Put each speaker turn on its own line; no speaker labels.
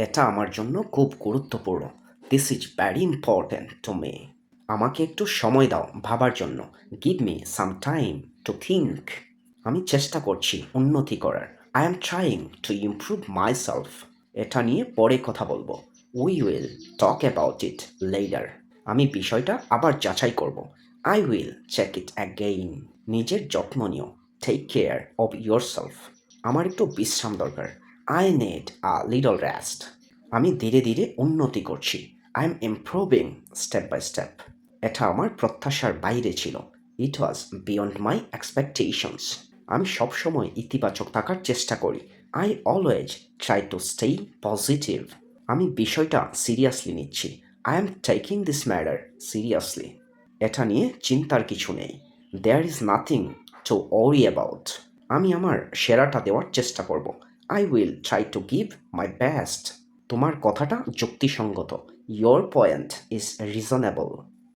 এটা আমার জন্য খুব গুরুত্বপূর্ণ। This is very important to me. আমাকে একটু সময় দাও ভাবার জন্য। Give me some time to think. আমি চেষ্টা করছি উন্নতি করার। I am trying to improve myself. এটা নিয়ে পরে কথা বলবো। We will talk about it later. আমি বিষয়টা আবার যাচাই করব। I will check it again. নিজের যত্ন নিও। Take care of yourself. আমার একটু বিশ্রাম দরকার। I need a little rest. আমি ধীরে ধীরে উন্নতি করছি। I am improving step by step. এটা আমার প্রত্যাশার বাইরে ছিল। It was beyond my expectations. আমি সবসময় ইতিবাচক থাকার চেষ্টা করি। I always try to stay positive. আমি বিষয়টা সিরিয়াসলি নিচ্ছি। I am taking this matter seriously. এটা নিয়ে চিন্তার কিছু নেই। There is nothing to worry about. আমি আমার সেরাটা দেওয়ার চেষ্টা করব। I will try to give my best. তোমার কথাটা যুক্তিসঙ্গত। Your point is reasonable.